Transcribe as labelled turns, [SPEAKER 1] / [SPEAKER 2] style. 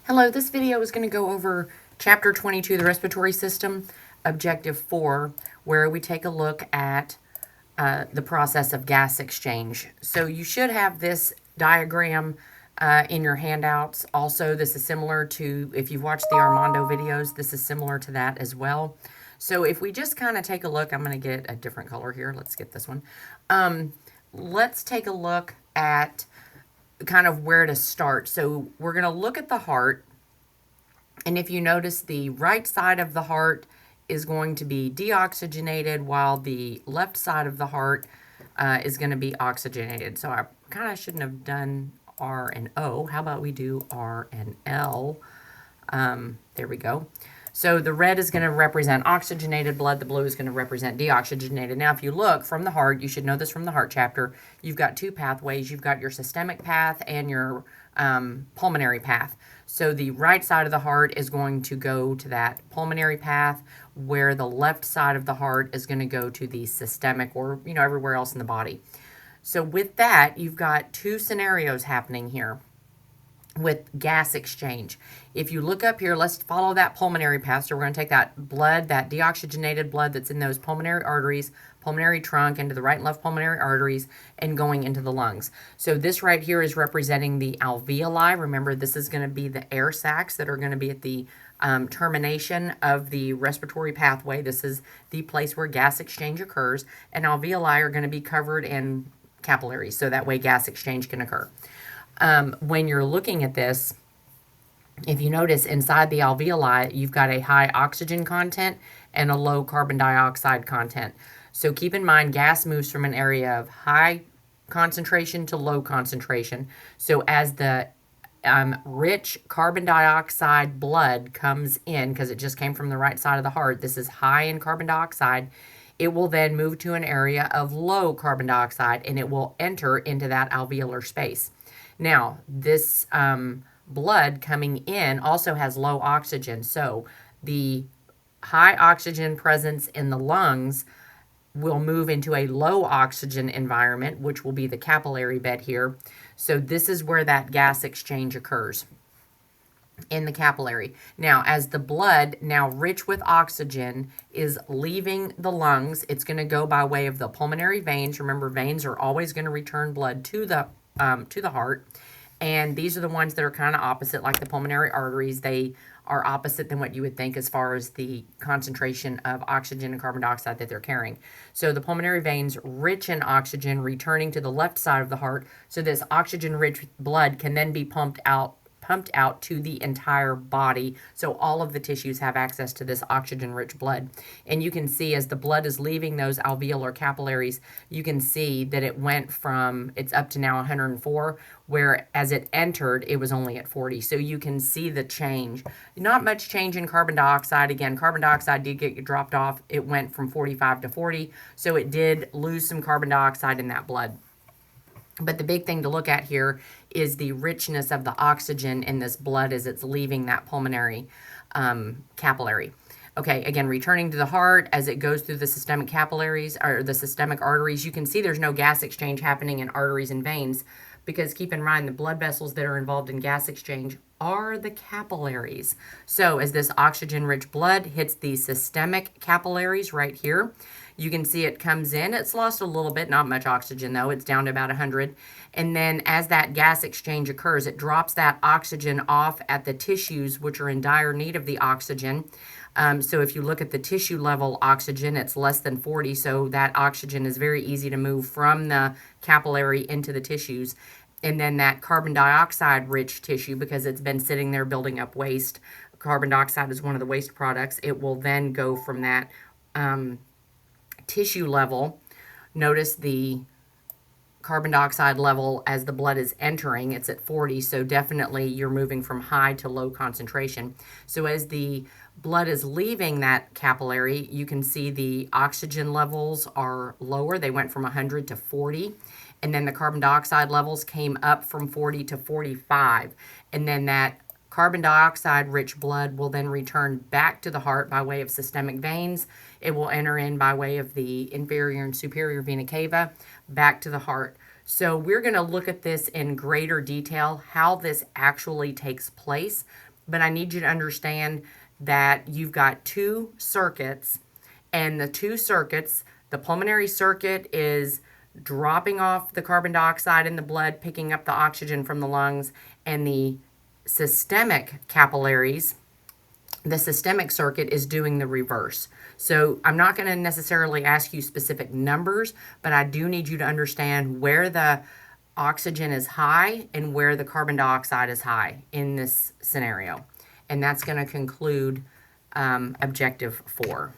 [SPEAKER 1] Hello, this video is going to go over Chapter 22, the Respiratory System, Objective 4, where we take a look at the process of gas exchange. So you should have this diagram in your handouts. Also, this is similar to, if you've watched the Armando videos, this is similar to that as well. So if we just kind of take a look, I'm going to get a different color here. Let's get this one. Let's take a look at kind of where to start. So we're going to look at the heart. And if you notice, the right side of the heart is going to be deoxygenated while the left side of the heart is going to be oxygenated. So I kind of shouldn't have done R and O. How about we do R and L? There we go. So the red is going to represent oxygenated blood. The blue is going to represent deoxygenated. Now, if you look from the heart, you should know this from the heart chapter, you've got two pathways. You've got your systemic path and your pulmonary path. So the right side of the heart is going to go to that pulmonary path, where the left side of the heart is going to go to the systemic, or, everywhere else in the body. So with that, you've got two scenarios happening here with gas exchange. If you look up here, let's follow that pulmonary path. So we're going to take that blood, that deoxygenated blood that's in those pulmonary arteries, pulmonary trunk, into the right and left pulmonary arteries, and going into the lungs. So this right here is representing the alveoli. Remember, this is going to be the air sacs that are going to be at the termination of the respiratory pathway. This is the place where gas exchange occurs, and alveoli are going to be covered in capillaries, so that way gas exchange can occur. When you're looking at this, if you notice inside the alveoli, you've got a high oxygen content and a low carbon dioxide content. So keep in mind, gas moves from an area of high concentration to low concentration. So as the rich carbon dioxide blood comes in, because it just came from the right side of the heart, this is high in carbon dioxide, it will then move to an area of low carbon dioxide, and it will enter into that alveolar space. Now, this blood coming in also has low oxygen. So the high oxygen presence in the lungs will move into a low oxygen environment, which will be the capillary bed here. So this is where that gas exchange occurs, in the capillary. Now, as the blood, now rich with oxygen, is leaving the lungs, it's going to go by way of the pulmonary veins. Remember, veins are always going to return blood to the heart. And these are the ones that are kind of opposite, like the pulmonary arteries. They are opposite than what you would think as far as the concentration of oxygen and carbon dioxide that they're carrying. So the pulmonary veins, rich in oxygen, returning to the left side of the heart. So this oxygen-rich blood can then be pumped out to the entire body, so all of the tissues have access to this oxygen-rich blood. And you can see, as the blood is leaving those alveolar capillaries, you can see that it went from, it's up to now 104, where as it entered, it was only at 40. So you can see the change. Not much change in carbon dioxide. Again, carbon dioxide did get dropped off. It went from 45 to 40, so it did lose some carbon dioxide in that blood. But the big thing to look at here is the richness of the oxygen in this blood as it's leaving that pulmonary capillary. Okay, again, returning to the heart, as it goes through the systemic capillaries, or the systemic arteries, you can see there's no gas exchange happening in arteries and veins, because keep in mind, the blood vessels that are involved in gas exchange are the capillaries. So as this oxygen-rich blood hits the systemic capillaries right here, you can see it comes in. It's lost a little bit, not much oxygen though. It's down to about 100. And then as that gas exchange occurs, it drops that oxygen off at the tissues, which are in dire need of the oxygen. So if you look at the tissue level oxygen, it's less than 40. So that oxygen is very easy to move from the capillary into the tissues. And then that carbon dioxide rich tissue, because it's been sitting there building up waste, carbon dioxide is one of the waste products, it will then go from that tissue level. Notice the carbon dioxide level as the blood is entering, it's at 40, so definitely you're moving from high to low concentration. So as the blood is leaving that capillary, you can see the oxygen levels are lower. They went from 100 to 40, and then the carbon dioxide levels came up from 40 to 45, and then that carbon dioxide rich blood will then return back to the heart by way of systemic veins. It will enter in by way of the inferior and superior vena cava back to the heart. So we're going to look at this in greater detail, how this actually takes place. but I need you to understand that you've got two circuits, and the two circuits, the pulmonary circuit is dropping off the carbon dioxide in the blood, picking up the oxygen from the lungs, and the systemic capillaries, the systemic circuit is doing the reverse. So I'm not going to necessarily ask you specific numbers, but I do need you to understand where the oxygen is high and where the carbon dioxide is high in this scenario. And that's going to conclude objective 4.